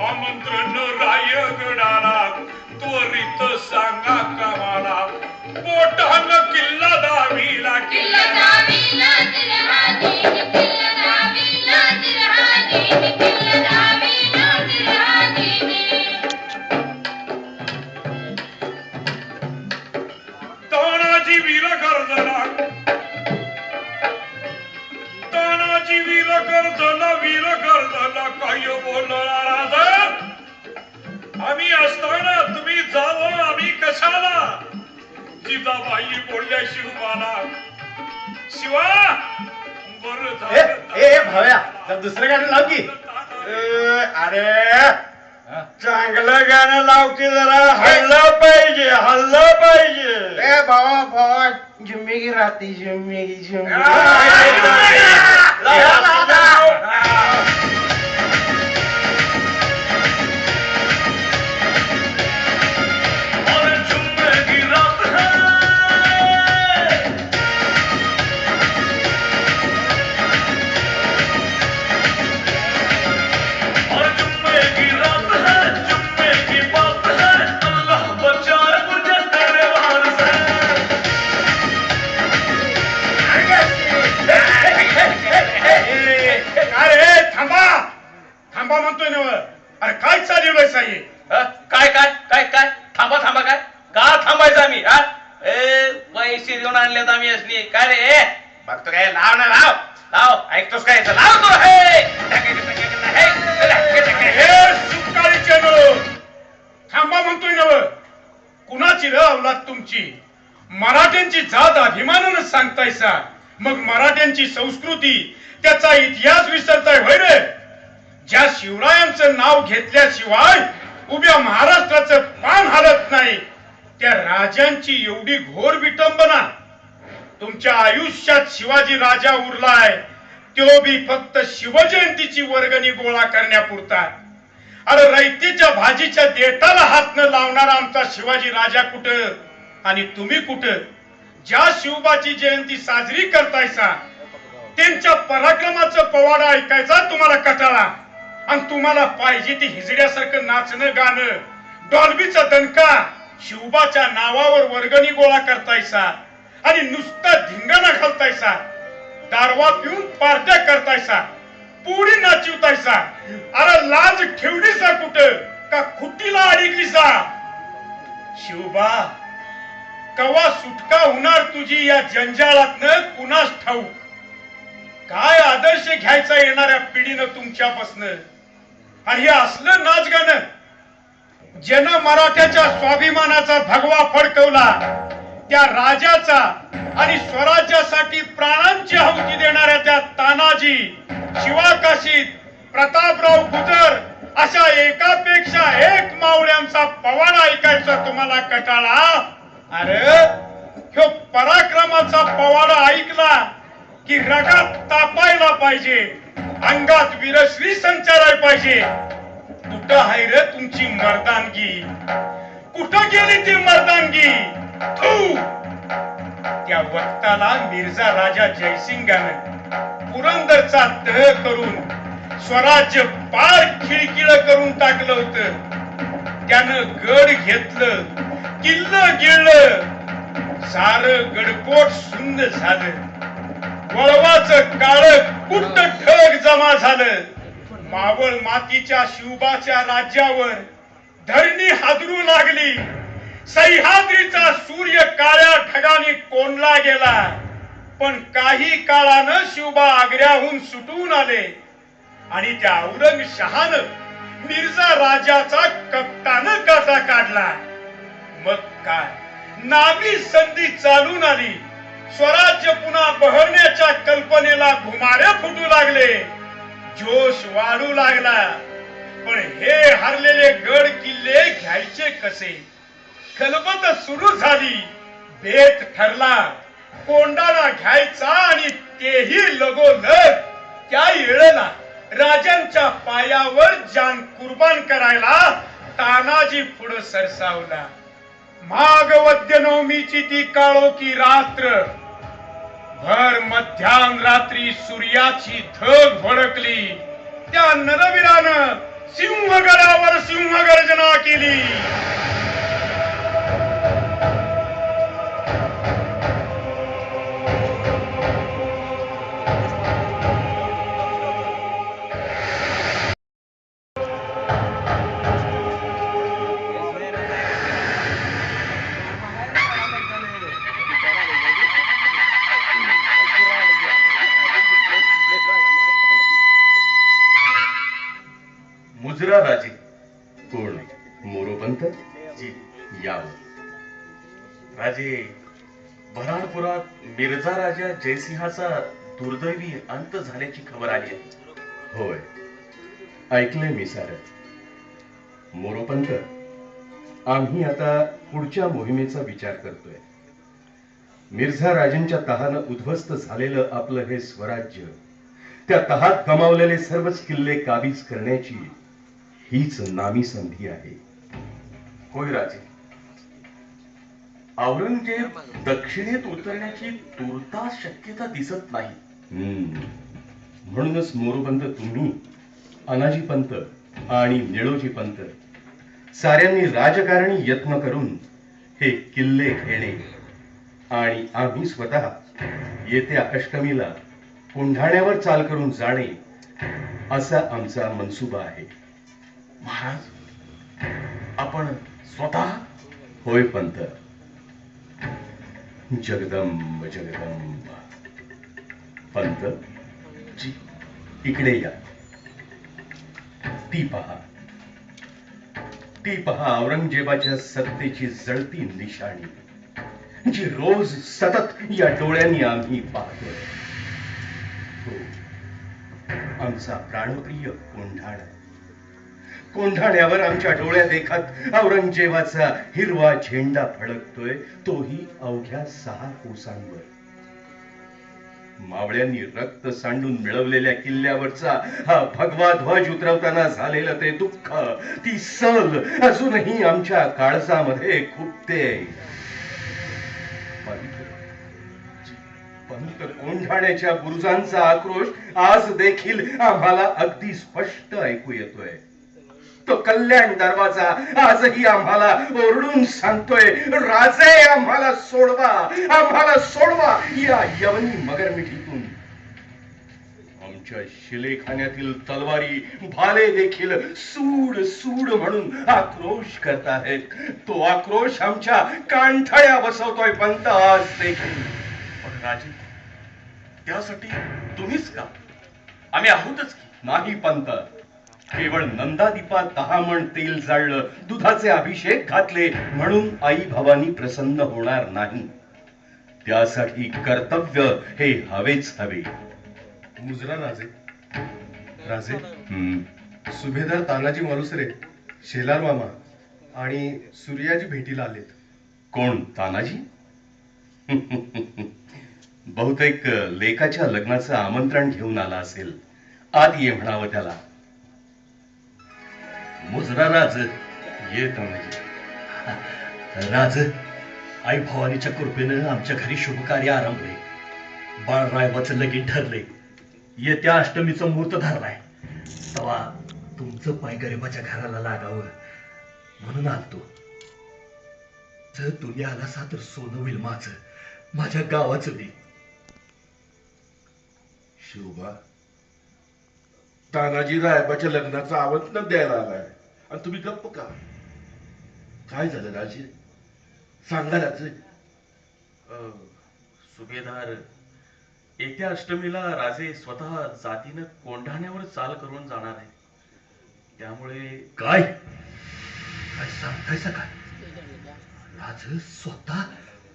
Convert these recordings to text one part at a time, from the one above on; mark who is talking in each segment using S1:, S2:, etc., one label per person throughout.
S1: आमंत्रण रायगडाला त्वरित सांगा कामाला पोटान किल्ला दावीला किल्ला दावीला तानाजी वीर गर्जना वीर गर्जना काय बोलणार आम्ही असताना तुम्ही जावं आम्ही कशाला जिजाबाई बोलल्या शिवबाला शिवा
S2: बरं भाव्या दुसरं गाणं लाव की अरे चांगलं गाणं लाव की जरा हल्लं पाहिजे ए भावा जिम्मेगी राहते जिम्मेगी थांबा म्हणतोय ना अरे काय चालू साई
S3: काय काय काय काय थांबा थांबा काय का थांबायचं आम्ही पैसे देऊन आणलेत आम्ही असली काय रे बघतो काय लाव ना लाव लाव ऐकतोस काय लाव तो
S1: थांबा म्हणतोय ना कुणाची र अवलाद तुमची मराठ्यांची जात अभिमानानं सांगतायसा मग मराठ्यांची संस्कृती त्याचा इतिहास विसरताय होय रे ज्या शिवरायांचं नाव घेतल्याशिवाय उभ्या महाराष्ट्राचं पान हलत नाही त्या राजांची एवढी घोर विटंबना तुमच्या आयुष्यात शिवाजी राजा उरलाय तो बी फक्त शिवजयंतीची वर्गणी गोळा करण्यापुरता अरे रयतेच्या भाजीच्या देठाला हात न लावणारा आमचा शिवाजी राजा कुठं आणि तुम्ही कुठं ज्या शिवबाची जयंती साजरी करतायसा त्यांच्या पराक्रमाचं पवाडा ऐकायचा तुम्हाला कटाळा आणि तुम्हाला पाहिजे ती हिजड्यासारखं नाचणं गाणं डॉल्बीचा दणका शिवबाच्या नावावर वर्गणी गोळा करतायसा आणि नुसता धिंगाणा घालतायसा दारवा पिऊन पार्ट्या करतायसा पुढे नाचवतायसा अरे लाज ठेवलीसा कुठं का खुटीला अडकलीसा शिवबा कवा सुटका होणार तुझी या जंजाळातनं कुणास ठाऊक काय आदर्श घ्यायचा येणाऱ्या पिढीनं तुमच्यापासनं आणि हे असलं नाच गाणं ज्यानं मराठ्याच्या स्वाभिमानाचा भगवा फडकवला त्या राजाचा आणि स्वराज्यासाठी प्राणांची आहुती देणाऱ्या त्या तानाजी शिवाकाशीत प्रतापराव गुजर अशा एकापेक्षा एक मावळ्यांचा पवाडा ऐकायचा तुम्हाला कटाळा अरे ह्यो पराक्रमाचा पवाडा ऐकला की रगात तापायला पाहिजे अंगात वीरश्री संचाराय पाहिजे कुठं आहे रे तुमची मर्दानगी कुठं गेली ती मर्दानगी त्या वक्ताला मिर्झा राजा जयसिंगानं पुरंदरचा तह करून स्वराज्य पार खिळखिळ करून टाकलं होतं त्यानं गड घेतलं किल्लं गिळलं सारं गडकोट सुंद झालं वळवाचं काळ कुट्ट ठग जमा झालं मावळ मातीच्या शिवबाच्या राज्यावर धरणी हादरू लागली सह्याद्रीचा सूर्य काळ्या ढगाने कोंडला गेला पण काही काळानं शिवबा आग्र्याहून सुटून आले आणि त्या औरंगशाहानं मिर्झा राजाचा कप्तानं काटा काढला मग काय नावी संधी चालून आली स्वराज्य पुन्हा बहरण्याच्या कल्पनेला घुमारे फुटू लागले जोश वाढू लागला पण हे हरलेले गड किल्ले घ्यायचे कसे? खलबत सुरू झाली, बेत ठरला, कोंडाणा घ्यायचा आणि तेही लगोलग. त्या वेळेला राजांच्या पायावर जान कुर्बान करायला तानाजी पुढे सरसावला. माघ वद्य नवमीची ती काळोखी रात्र, भर मध्यान रात्री सूर्याची धग भडकली. त्या नरवीरानं सिंहगडावर सिंहगर्जना केली.
S4: मुजरा राजे. कोण? मोरोपंत जी. यावं. राजे, बऱ्हाणपुरात मिर्झा राजा जयसिंहाचा दुर्दैवी अंत झाल्याची खबर आली आहे. होय, ऐकलंय मी सारं. मोरोपंत, आम्ही आता पुढच्या मोहिमेचा विचार करतोय. मिर्झा राजांच्या तहानं उद्ध्वस्त झालेलं आपलं हे स्वराज्य, त्या तहात गमावलेले सर्वच किल्ले काबीज करण्याची हीच नामी संधी आहे.
S3: होय राजे, औरंगजेब दक्षिणेत उतरण्याची तुर्तास शक्यता दिसत नाही.
S4: म्हणूनच मोरोपंत, तुम्ही, अनाजी पंत आणि निळोजी पंत साऱ्यांनी राजकारणी यत्न करून हे किल्ले घेणे आणि आम्ही स्वतः येत्या अष्टमीला कोंढाण्यावर चाल करून जाणे असा आमचा मनसुबा आहे.
S3: महाराज, आपण स्वतः?
S4: होय पंत. जगदंब जगदंब. पंत जी, इकडे या. ती पहा, ती पहा औरंगजेबाच्या सत्तेची जळती निशाणी, जी रोज सतत या डोळ्यांनी आम्ही पाहतोय. हो, आमचा प्राणप्रिय कोंढाणा. कोंढाण्यावर आमच्या डोळ्या देखत औरंगजेबाचा हिरवा झेंडा फडकतोय, तोही अवघ्या 6 कोसांवर. मावळ्यांनी रक्त सांडून मिळवलेल्या किल्ल्यावरचा हा भगवा ध्वज उतरवताना झालेलं ते दुःख, ती सल अजूनही आमच्या काळजामध्ये खुपते. पंत, कोंढाण्याच्या बुरुजांचा आक्रोश आज देखील आम्हाला अगदी स्पष्ट ऐकू येतोय. तो कल्याण दरवाजा आजही आम्हाला ओरडून सांगतोय, राजे, आम्हाला सोडवा, आम्हाला सोडवा या यवनी मगरमिठीतून. आमच्या शिलेखान्यातील तलवारी भाले देखील सूड सूड म्हणून आक्रोश करताहेत. तो आक्रोश आमच्या कांठळ्या बसवतोय पंत आज देखील.
S3: पण राजे, त्यासाठी तुम्हीच का? आम्ही आहोतच की.
S4: नाही पंत, केवळ नंदादीपात 10 मण तेल जाळलं, दुधाचे अभिषेक घातले म्हणून आई भवानी प्रसन्न होणार नाही. त्यासाठी कर्तव्य हे हवेच हवे.
S2: मुजरा राजे, राजे,
S4: सुभेदार
S2: तानाजी मालुसरे, शेलार मामा आणि सूर्याजी भेटीला आलेत.
S4: कोण? तानाजी? बहुतेक लेकाच्या लग्नाचं आमंत्रण घेऊन आला असेल. आत ये म्हणावं त्याला.
S5: मुजरा राज, ये तानाजी. राज, आई भवानीच्या कृपेनं आमच्या घरी शुभ कार्य आरंभले. बाळरायबाचं लगीन ठरले. येत्या अष्टमीचं मुहूर्त धरलाय. तेव्हा तुमचं पाय गरिबाच्या घराला लागावं म्हणून आलतो. जर तुम्ही आलासा तर सोनं होईल माझं, माझ्या गावाचं बी.
S2: शिवबा, तानाजी रायबाच्या लग्नाचं आमंत्रण द्यायला आलाय आणि तुम्ही गप्प का? काय झालं राजे? सांगा राजे.
S3: सुभेदार, येत्या अष्टमीला राजे स्वतः जातीनं कोंढाण्यावर चाल करून जाणार आहे. त्यामुळे
S5: काय काय सांगतायसा काय? राज स्वतः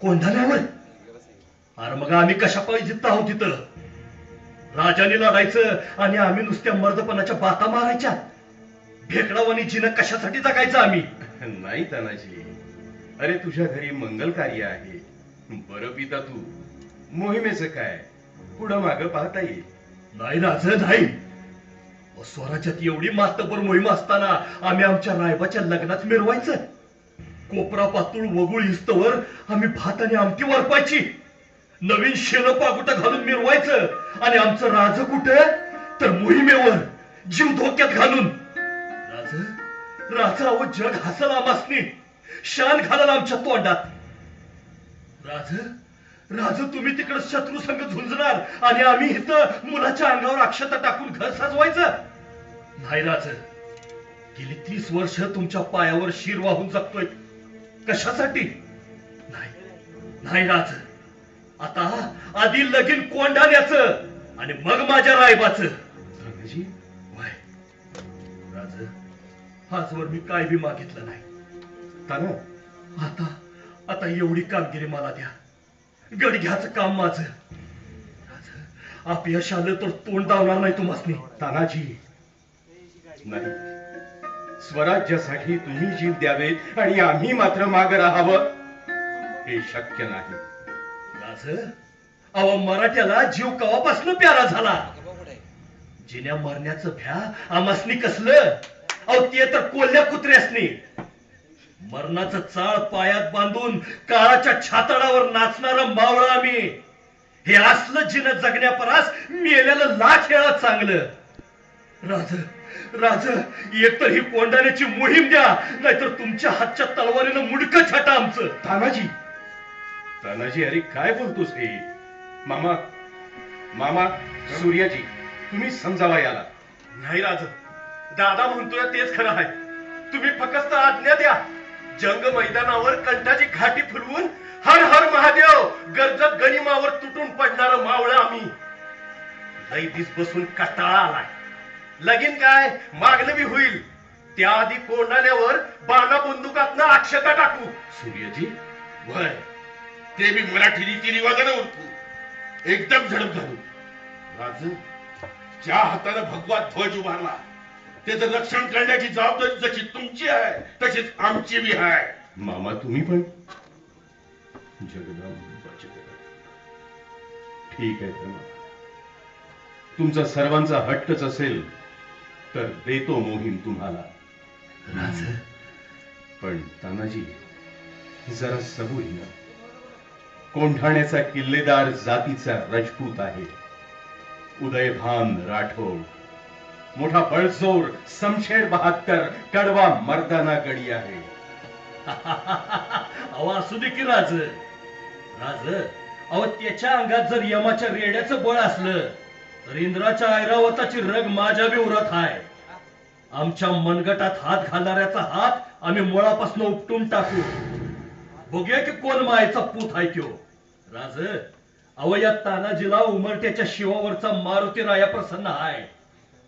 S5: कोंढाण्यावर? अरे मग आम्ही कशा पाहिजे आहोत तिथं? राजाने लढायचं आणि आम्ही नुसत्या मर्दपणाच्या बाता मारायच्या? भेकडावानी जिनं कशासाठी जगायचं आम्ही?
S4: नाही तानाजी, अरे तुझ्या घरी मंगल कार्य आहे. बरं पिता तू, मोहिमेचं काय पुढं मागं पाहता येईल.
S5: नाही राज, नाही. स्वराज्यात एवढी मातबर मोहीम असताना आम्ही आमच्या रायबाच्या लग्नात मिरवायचं? कोपरा पातूळ वगुळ इस्तवर आम्ही भात आणि आमटी वारपायची, नवीन शेण पागुट घालून मिरवायचं, आणि आमचं राज कुठं तर मोहिमेवर जीव धोक्यात घालून. राज अहो जग हसल आमासनी, शान घालाल आमच्या तोंडात. राज तुम्ही तिकडे शत्रू संघ झुंजणार आणि आम्ही इथं मुलाच्या अंगावर अक्षता टाकून घर सजवायचं? नाही राज, गेली 30 वर्ष तुमच्या पायावर शिर वाहून जगतोय. कशासाठी? नाही राज, आता आधी लगीन कोंढाण्याचं आणि मग माझ्या रायबाचं.
S4: तानाजी,
S5: राज, आजवर मी काय बी मागितलं नाही.
S4: ताना,
S5: आता एवढी कामगिरी मला द्या. गडघ्याचं काम माझं. अपयश आलं तर तोंड दावणार नाही तुम्हाला.
S4: तानाजी, नाही, स्वराज्यासाठी तुम्ही जीव द्यावेत आणि आम्ही मात्र माग राहावं हे शक्य नाही.
S5: राज, अहो मराठ्याला जीव कवापासून प्यारा झाला. जिन्या मरण्याचं भ्या आमासनी कसलं? अहो ते तर कोल्ह्या कुत्र्यासनी. मरणाचं चाळ पायात बांधून काळाच्या छातडावर नाचणारा मावळा आम्ही. हे असलं जिनं जगण्यापरास मेल्याला लाख खेळा चांगलं. राज, एकतर ही कोंडाण्याची मोहीम द्या, नाहीतर तुमच्या हातच्या तलवारीनं मुडकं छाटा आमचं.
S4: तानाजी, अरे काय बोलतोस हे? मामा, सूर्याजी, तुम्ही समजावा याला.
S1: नाही राज, दादा म्हणतोय तेच खरं आहे. तुम्ही फक्त आज्ञा द्या. जंग मैदानावर कंठाची घाटी फुलवून हर हर महादेव गरजत गनिमावर तुटून पडणार मावळं आम्ही. लई दिस बसून कटाळा आलाय. लगीन काय मागणं बी होईल, त्याआधी कोंडाण्यावर बाणा बंदुकातनं अक्षता टाकू.
S4: सूर्याजी,
S2: वय ते मी मराठी रीती रिवाजाने उरकू, एकदम झडप झालो. राज, ज्या हाताने भगवा ध्वज उभारला त्याचं रक्षण करण्याची जबाबदारी जशी तुमची आहे तशीच आमची बी आहे.
S4: मामा तुम्ही पण. जगदंबा जगदंबा. ठीक आहे तर तुमचा सर्वांचा हट्टच असेल तर देतो मोहीम तुम्हाला.
S5: राज,
S4: पण तानाजी, जरा सबुरीनं. कोंढाण्याचा किल्लेदार जातीचा राजपूत आहे. उदयभान राठोड, मोठा बळजोर समशेर 72 कडवा मर्दाना गडी आहे.
S5: अहो असू दे की राज, अहो त्याच्या अंगात जर यमाच्या रेड्याचं बळ असलं तर इंद्राच्या ऐरावताची रग माझ्या बी उरात आहे. आमच्या मनगटात हात घालणाऱ्याचा हात आम्ही मुळापासून उपटून टाकू. बघूया की कोण मायेचा पूत आहे त्यो. राज, अहो या तानाजीला उमरट्याच्या शिवावरचा मारुती राया प्रसन्न आहे,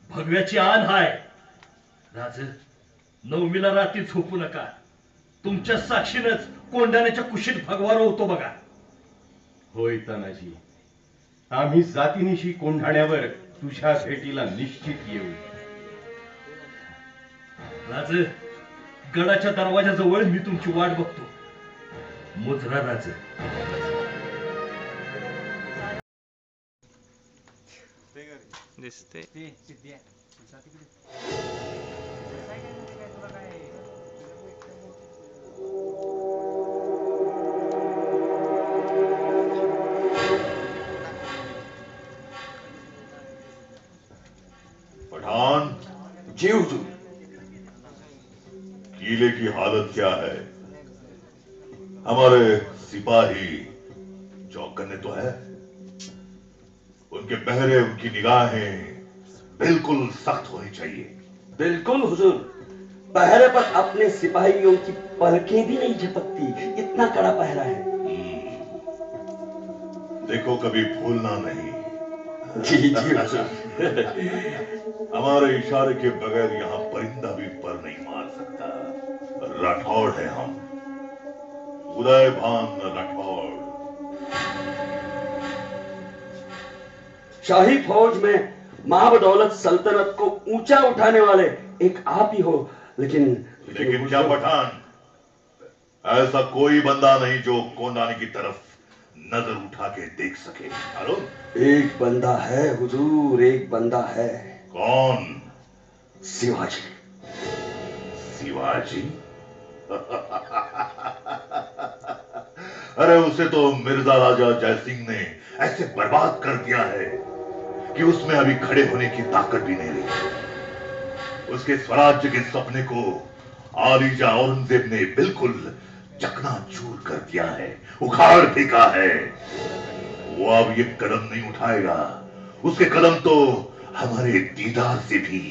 S5: भगव्याची आण हाय. राज, नवमीला रात्री झोपू नका. तुमच्या साक्षीनच कोंडाण्याच्या कुशीत भगवा रोवतो बघा.
S4: होय तानाजी, आम्ही जातीनिशी कोंढाण्यावर तुझ्या भेटीला निश्चित येऊ.
S5: राज, गडाच्या दरवाजाजवळ मी तुमची वाट बघतो. मुजरा राज.
S6: दिसते
S7: पठान
S8: जी हुजूर।
S7: किले की हालत क्या है? हमारे सिपाही चौकन्ने तो है, उनके पहरे उनकी निगाहें बिल्कुल सख्त होनी चाहिए।
S8: बिल्कुल हुजूर, पहरे पर अपने सिपाहियों की पलकें भी नहीं झपकती, इतना कड़ा पहरा है।
S7: देखो कभी भूलना नहीं।
S8: जी जी हुजूर।
S7: हमारे इशारे के बगैर यहाँ परिंदा भी पर नहीं मार सकता। राठौड़ है हम, उदयभान राठौड़।
S8: शाही फौज में महाबदौलत सल्तनत को ऊंचा उठाने वाले एक आप ही हो, लेकिन
S7: लेकिन क्या पठान, ऐसा कोई बंदा नहीं जो कोंडानी की तरफ नजर उठा के देख सके। मालूम?
S8: एक बंदा है हुजूर, एक बंदा है।
S7: कौन?
S8: शिवाजी।
S7: शिवाजी? अरे उसे तो मिर्जा राजा जयसिंह ने ऐसे बर्बाद कर दिया है कि उसमें अभी खड़े होने की ताकत भी नहीं रही। उसके स्वराज्य के सपने को आलीजा औरंगजेब ने बिल्कुल चकनाचूर कर दिया है, उखाड़ फेंका है। वो अब ये कदम नहीं उठाएगा। उसके कदम तो हमारे दीदार से भी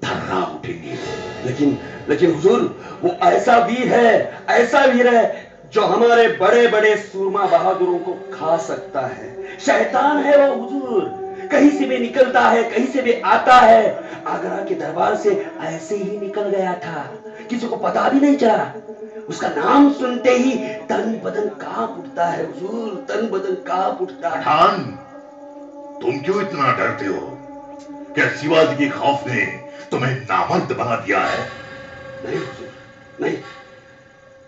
S7: थर्रा उठेंगे।
S8: लेकिन लेकिन हुजूर, वो ऐसा वीर है जो हमारे बड़े बड़े सूरमा बहादुरों को खा सकता है। शैतान है वो हुजूर, कहीं से भी निकलता है, कहीं से भी आता है। आगरा के दरबार से ऐसे ही निकल गया था, किसी को पता भी नहीं चला। उसका नाम सुनते ही तन बदन कांप उठता है हुजूर, तन बदन कांप उठता है।
S7: पठान, तुम क्यों इतना डरते हो? क्या शिवाजी के खौफ ने तुम्हें नामर्द बना दिया है?
S8: नहीं हुजूर, नहीं।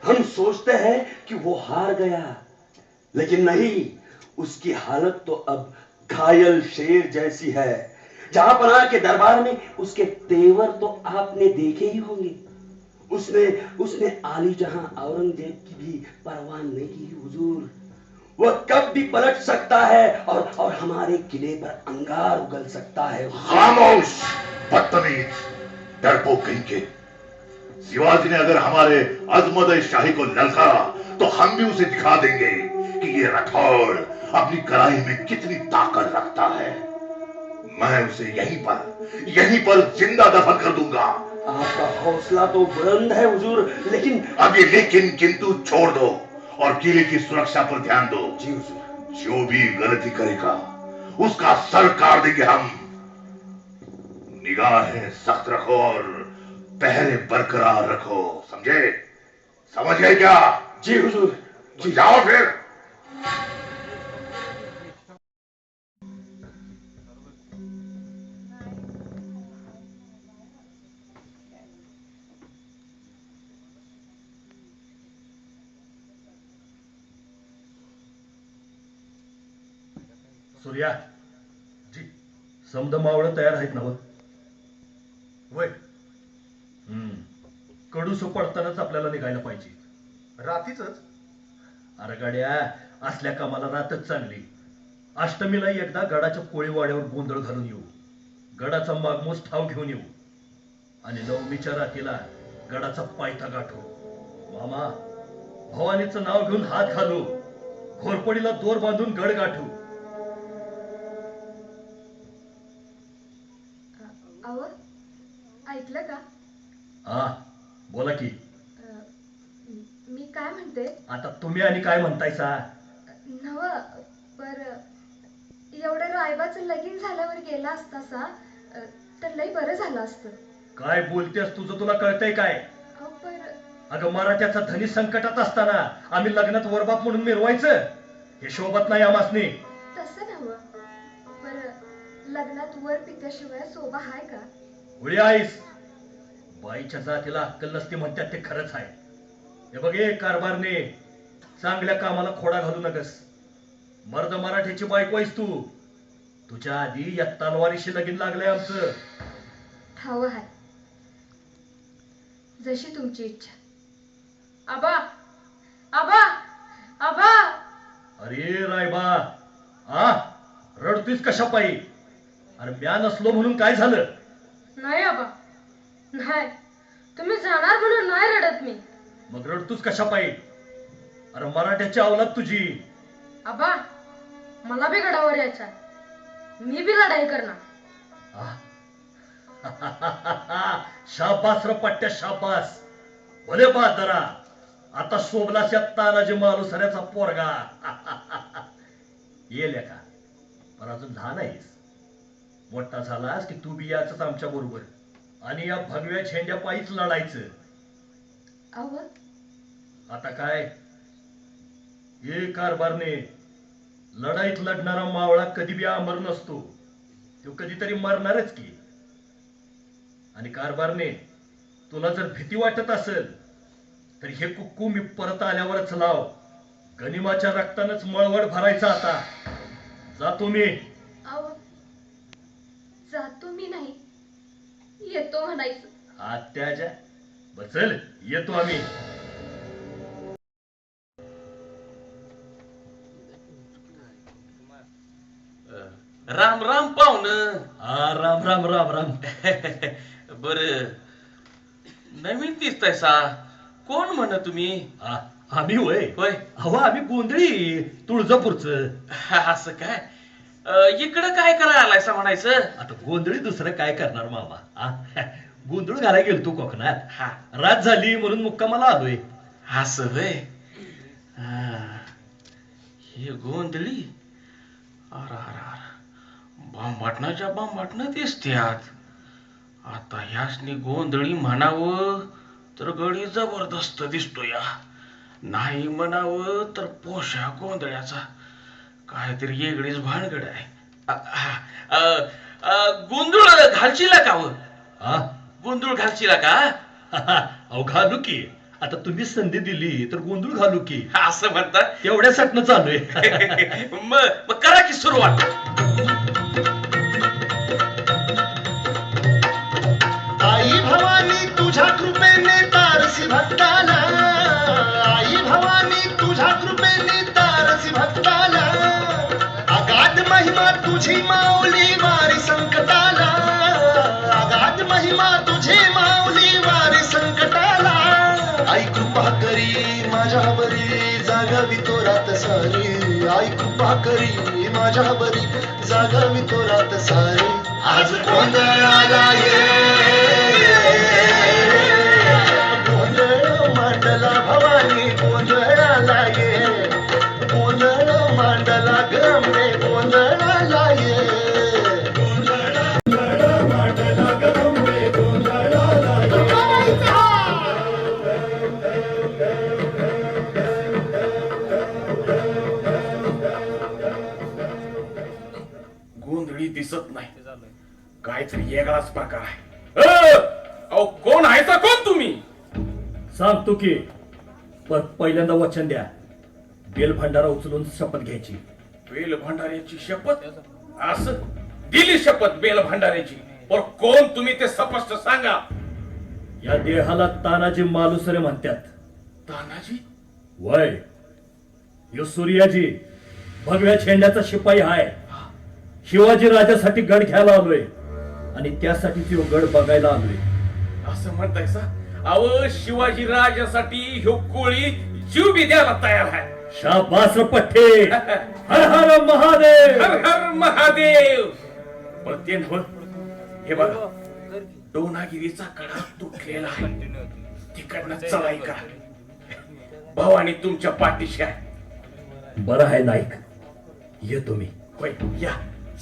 S8: हम सोचते हैं कि वो हार गया, लेकिन नहीं, उसकी हालत तो अब घायल शेर जैसी है। जहां पनाह के दरबार में उसके तेवर तो आपने देखे ही होंगे। उसने उसने आली जहां औरंगजेब की भी परवाह नहीं की हुजूर। वह कब भी पलट सकता है और हमारे किले पर अंगार उगल सकता है।
S7: खामोश, बदतमीज, डरपोक कहीं के। शिवाजी ने अगर हमारे अजमत शाही को ललकारा तो हम भी उसे दिखा देंगे कि ये राठौड़ अपनी कलाई में कितनी ताकत रखता है। मैं उसे यहीं पर जिंदा दफन कर दूंगा।
S8: आपका हौसला तो बुलंद है हुजूर, लेकिन
S7: अब ये लेकिन किंतु छोड़ दो और किले की सुरक्षा पर ध्यान दो।
S8: जी हुजूर।
S7: जो भी गलती करेगा उसका सर काट देंगे हम। निगाहें सख्त रखो और पहरे बरकरार रखो, समझे? समझ गए क्या?
S8: जी हुजूर।
S7: जी जाओ फिर।
S5: सूर्या, जी, समद मावळं तयार आहेत ना? वय कडूस पडतानाच आपल्याला निघायला पाहिजे.
S1: रात्रीच
S5: अरे गाड्या, असल्या कामाला रातच चांगली. अष्टमीला एकदा गडाच्या कोळीवाड्यावर गोंधळ घालून येऊ, गडाचा मागमोस ठाव घेऊन येऊ आणि नवमीच्या रात्रीला गडाचा पायथा गाठू. मामा, भवानीचं नाव घेऊन हात घालू, घोरपडीला दोर बांधून गड गाठू.
S6: अहो, ऐकलं का?
S5: हा, बोला की.
S6: मी काय म्हणते,
S5: आता तुम्ही आणि काय म्हणतायसा?
S6: नव पर एवढं रायबाचं लगीन झाल्यावर गेला असतासा तर लई बरं झालं असतं.
S5: काय बोलतेस? तुझं तुला कळतंय काय?
S6: अहो पर
S5: अगं, मराठ्याचा धनी संकटात असताना आम्ही लग्नात वरबाप म्हणून मिरवायचं, हे शोभत नाही आमासनी.
S6: तसं नव, पर लग्नात वर पित्याशिवाय शोभा हाय का?
S5: उडी आईस, बाईच्या जातीला अक्कल नसते म्हणतात ते खरंच आहे. हे बघ, ए कारभारने, चांगल्या कामाला खोडा घालू नकस. मर्द मराठीची बायको आहेस तू. तुझ्या आधी या तलवारीशी लगीन लागलंय आमचं.
S6: ठाव हाय, जशी तुमची इच्छा. आबा, आबा, आबा.
S5: अरे रायबा, आ रडतोयस कशा पायी? अरे म्या नसलो म्हणून काय झालं?
S6: नाही आबा, नाही. तुम्ही जाणार म्हणून नाही रडत मी.
S5: मग रडतोस कशा पायी? अरे मराठ्याची अवलाद तुझी.
S6: आबा, मला बी गडावर यायचं आहे. मी बी लढाई करणार.
S5: शाबास र पट्ट्या, शाबास. भले बहादरा, आता शोभलास या तानाजी मालुसऱ्याचा पोरगा. येईल का? पण अजून लहान आहेस. मोठा झालास की तू बी याच आमच्या बरोबर आणि या भगव्या झेंड्या पायीच लढायचं.
S6: अहो,
S5: आता काय? हे कारभारने, लढाईत लढणारा मावळा कधी बी अमर नसतो, तो कधीतरी मरणारच की. आणि कारभारने, तुला जर भीती वाटत असेल तर हे कुक्कू मी परत आल्यावरच लाव. गनिमाच्या रक्तानंच मळवट भरायचा आता. जातो मी.
S6: अहो, जातो मी नाही, येतो म्हणायचं.
S5: आत्याच्या बचल येतो आम्ही.
S3: राम राम पाहुणं.
S5: हा राम राम राम राम.
S3: बर, नवीन दिसतायसा. कोण म्हण तुम्ही?
S5: आम्ही होय
S3: होय.
S5: अहो आम्ही गोंधळी तुळजापूरचं.
S3: असं काय? इकडं काय करायला आलायसा म्हणायचं?
S5: आता गोंधळी दुसरं काय करणार मामा. गोंधळ घालायला गेलो तू कोकणात.
S3: हा,
S5: रात झाली म्हणून मुक्कामाला आलोय.
S3: असं होय. हे गोंधळी बांबाटणाच्या बांबाटणं दिसत्यात. आता ह्यासनी गोंधळी म्हणावं तर गडी जबरदस्त दिसतोय, नाही म्हणावं तर पोशाख गोंधळ्याचा काहीतरी वेगळीच भानगड आहे. गोंधळ घालशीला का? गोंधळ घालशीला का?
S5: अहो घालू की. आता तुम्ही संधी दिली तर गोंधळ घालू की.
S3: असं म्हणतात?
S5: तेवढ्यासाठी चालू आहे.
S3: मग करा की सुरुवात.
S9: आई भवानी तुझ्या कृपेने तारसी भक्ताला, आई भवानी तुझ्या कृपेने तारसी भक्ताला, अगाध महिमा तुझी माऊली वारी संकटाला, अगाध महिमा तुझी माऊली वारी संकटाला. आई कृपा करी माझ्यावरी जागावी तो रात सारी, आई कृपा करी माझ्यावरी जागावी तो रात सारी. आज गोंधळ आला ये, गोंधळ मांडला भवानी, गोंधळ आला ये, गोंधळ मांडला गंगे, गोंधळ आला ये.
S1: गोंधळी दिसत नाही, काहीतरी वेगळाच प्रकार आहे. अहो कोण आहे का? कोण तुम्ही?
S5: सांगतो की, पण पहिल्यांदा वचन द्या. बेल भंडारा उचलून शपथ घ्यायची.
S1: बेल भंडाऱ्याची शपथ? असं दिली शपथ बेल भंडाऱ्याची, पण कोण तुम्ही ते स्पष्ट सांगा.
S5: या देहाला तानाजी मालुसरे म्हणतात.
S1: तानाजी?
S5: वय, यो सूर्याजी भगव्या झेंड्याचा शिपाई आहे. शिवाजी राजासाठी गड घ्यायला आलोय आणि त्यासाठी तो गड बघायला आलोय.
S1: असं म्हणतायसा? अहो शिवाजी राजासाठी ह्यो कोळी जीव बी द्यायला तयार आहे.
S5: शाबास रे पठ्ठे. हर हर महादेव.
S1: हर हर महादेव. पण ते नव्ह, हे बघा डोनागिरीचा कडा तुटलेला आहे, तिकडनं चढाई करा. भवानी तुमच्या पाठीशी आहे.
S5: बरं आहे नाईक, येतो मी.
S1: होय, या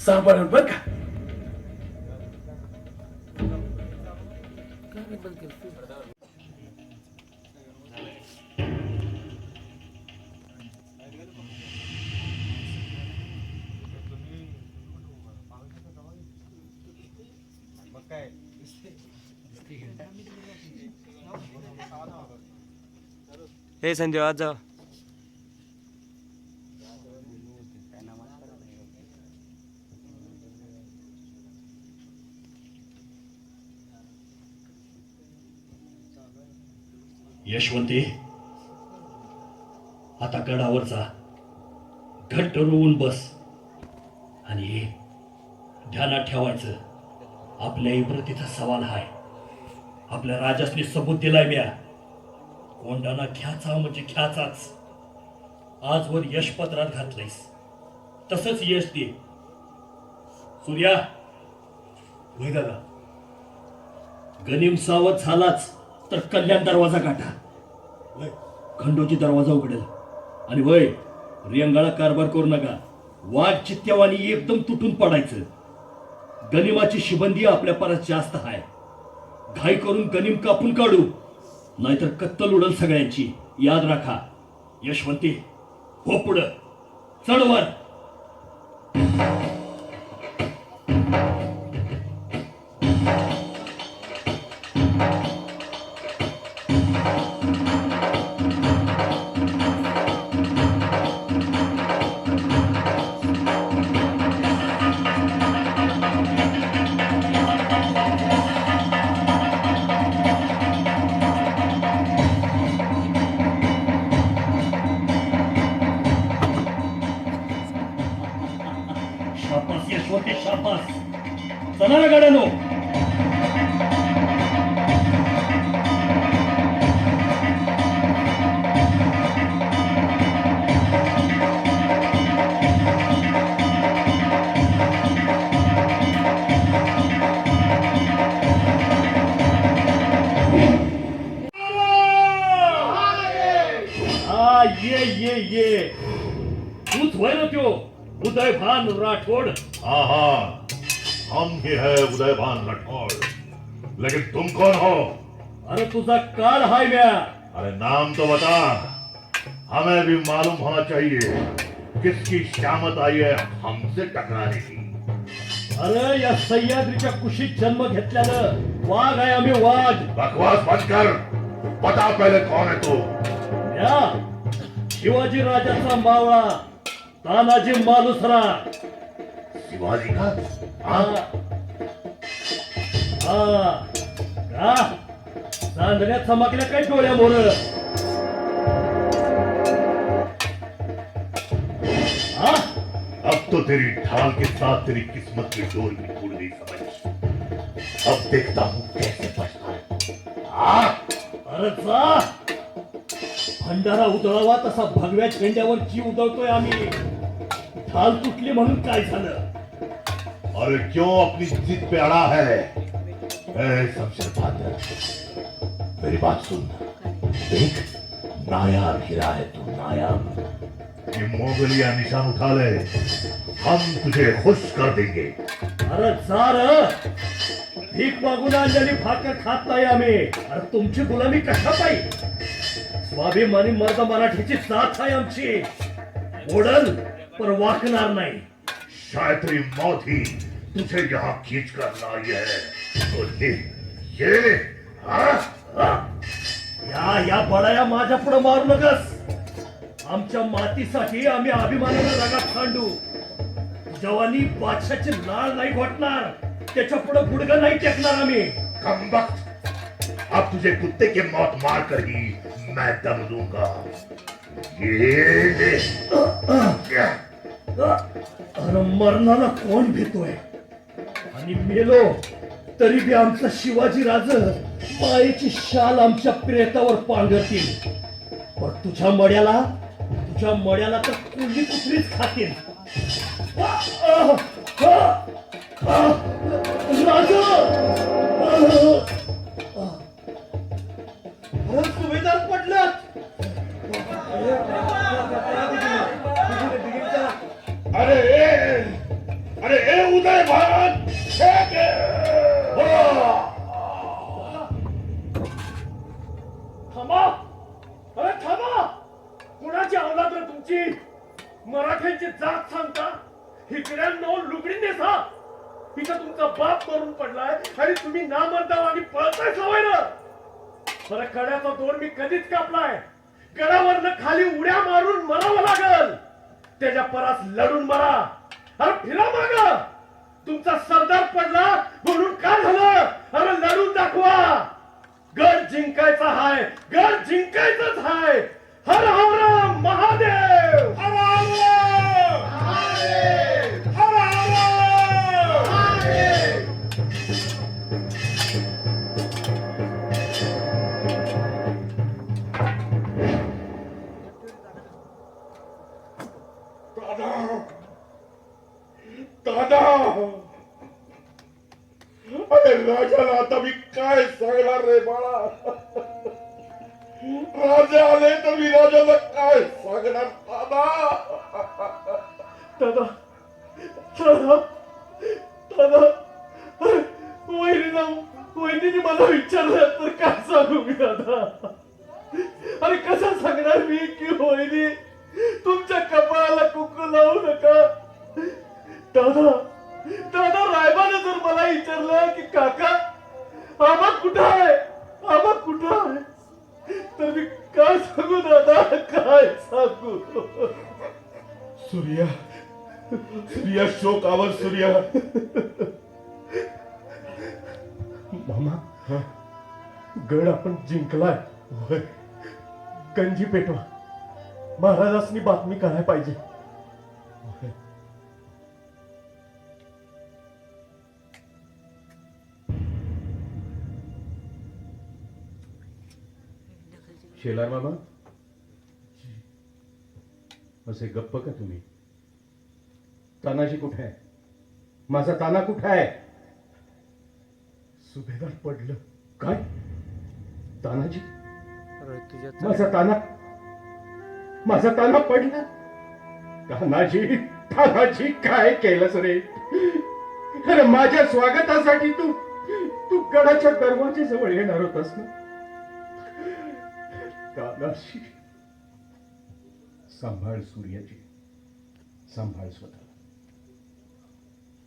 S1: सांभाळून बर का.
S10: हे संजय आज जाऊ.
S5: यशवंती, आता गडावर जा, घट्ट रोवून बस आणि ध्यानात ठेवायचं, आपल्या इब्रतीचा सवाल हाय. आपल्या राजासनी सबूत दिलाय म्या. कोंडाना घ्याचा म्हणजे घ्याचाच. आजवर यशपत्रात घातलंयस, तसंच यश दे. सूर्या, होय दादा, गनिम सावध झालाच तर कल्याण दरवाजा गाठा. खंडोजी दरवाजा उघडेल. आणि वय, रेंगाळा कारभार करू नका. वाघ चित्त्यावानी एकदम तुटून पडायचं. गनिमाची शिबंदी आपल्या परत जास्त आहे. घाई करून गनिम कापून काढू, नाहीतर कत्तल उडल सगळ्यांची. याद राखा. यशवंती, हो पुढं, चढवर. शाबास यशवंत शाबास. चला ना गाड्यानो. ये तूच होय ना त्यो उदयभान राठोड.
S7: हाँ हाँ, हम ही है उदयभान राठौड़. लेकिन तुम कौन हो?
S5: अरे तुझा काल हाय म्या.
S7: अरे नाम तो बता, हमें भी मालूम होना चाहिए किसकी शामत आई है हमसे टकराने की.
S5: अरे या सह्याद्रीच्या कुशीत जन्म घेतल्यानं वाघ आहे आम्ही वाघ.
S7: बकवास बंद कर. बता पहले कौन है तू?
S5: म्या शिवाजी राजाचा मावळा तानाजी मालुसरा.
S7: शिवाजी का?
S5: हा हा का चांदण्यात चमकल्या काय डोळ्यामोर. हा
S7: अब तो तेरी ढाल के साथ तेरी किस्मत की डोर भी टूट गई समझ. अब देखता हूँ कैसे बचता है. हाँ?
S5: अरे जा. भंडारा उधळावा तसा भगव्या झेंड्यावर जीव उधळतोय आम्ही. ढाल तुटली म्हणून काय झालं?
S7: और क्यों अपनी जिद पे अड़ा है? ए शमशेर बहादुर, मेरी बात सुन. देख, नायाब हीरा है तू, नायाब. ये मोगलिया निशान उठा ले, हम तुझे खुश कर देंगे.
S5: अरे जा रे. भीक मागून आणलेली भाकर खात नाही आम्ही. अरे तुमची गुलामी कशा पाहिजे? स्वाभिमानी मर्द मराठीची जात आहे आमची. ओढल पर वाकणार नाही.
S7: शायद तेरी मौत ही तुझे यहाँ खींच कर लाई है. तो ले, ये ले. हाँ?
S5: या बळाया माझ्या पुढे मारू नकस. आमच्या मातीसाठी आम्ही अभिमानाने रगात खांडू. जवानी बादशाची लाळ नाही घोटणार. त्याच्या पुढे गुडघा नाही टेकणार आम्ही.
S7: कमबख्त, अब तुझे कुत्ते की मौत मार कर ही मैं दम लूंगा. ये ले.
S5: अरे मरणाला कोण भेटोय? आणि मेलो तरी बी आमचा शिवाजी राज मायेची शाल आमच्या प्रेतावर पांघरतील. पण तुझ्या मड्याला तर कुल्ली कुत्रीच खातील. सुभेदार पडलात.
S2: अरे ए उदयभान,
S5: थांबा. अरे थांबा. कुणाची अवलाद रे तुमची? मराठ्यांची जात सांगता. हिकड्यांनो लुगडी नेसा. तिथं तुमचा बाप मरून पडलाय आणि तुम्ही नामर्दाव आणि पळताय सवय ना. बरं कड्याचा दोर मी कधीच कापलाय. गडावरनं खाली उड्या मारून मरावं लागल. त्याच्या परास लढून मरा. अरे फिरा माग. तुमचा सरदार पडला म्हणून काय झालं? अरे लढून दाखवा. गड जिंकायचा हाय. गड जिंकायचंच हाय. हर हर महादेव. हर हर महादेव. हर हर महादेव.
S2: दादा, अरे राजाला आता मी काय सांगणार रे बाळा. राजा आले तर मी राजाला काय सांगणार दादा.
S5: दादा दादा दादा वहिनीने मला विचारलं तर काय सांगू मी दादा. अरे कसं सांगणार मी की वहिनी तुमच्या कपाळाला कुंकू लावू नका. दादा दादा रायबाने जर मला विचारलं की काका आबा कुठं आहे, आबा कुठं आहे, तर मी काय सांगू दादा, काय सांगू.
S2: सूर्या, सूर्या शोक आवर सूर्या.
S5: मामा गड आपण जिंकलाय. होय. गंजी पेटवा. महाराजांनी बातमी करायला पाहिजे.
S4: शेलार बाबा, असे गप्प का तुम्ही? तानाजी कुठे आहे? माझा ताना कुठे आहे? सुभेदार पडलं काय? तानाजी, माझा ताना पडला. तानाजी, तानाजी काय केलंस रे? अरे माझ्या स्वागतासाठी तू गडाच्या दरवाजे जवळ येणार होतास ना? तानाजी, सांभाळ सूर्याजी, सांभाळ स्वतः.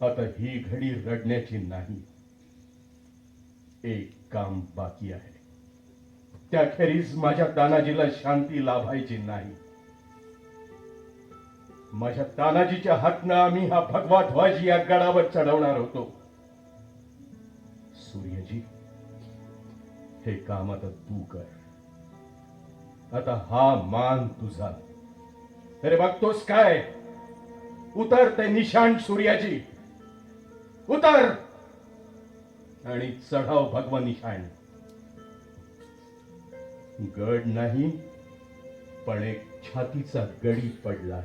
S4: आता ही घडी रडण्याची नाही. एक काम बाकी आहे. त्याखेरीज माझ्या तानाजीला शांती लाभायची नाही. माझ्या तानाजीच्या हातनं आम्ही हा भगवा ध्वज या गडावर चढवणार होतो. सूर्यजी, हे काम आता तू कर. आता हा मान तुझा. अरे बघतोस काय? उतर ते निशाण सूर्याजी, उतर आणि चढाव भगवा निशाण. गड नाही पण एक छातीचा गडी पडला.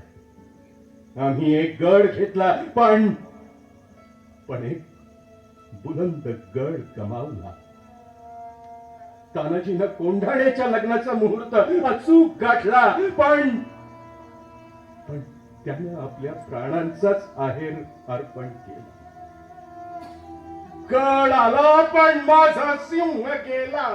S4: आम्ही एक गड घेतला पण एक बुलंद गड गमावला. तानाजीनं कोंढाण्याच्या लग्नाचा मुहूर्त अचूक गाठला पण त्यानं आपल्या प्राणांचाच आहेर अर्पण केला. गड आला पण माझा सिंह गेला.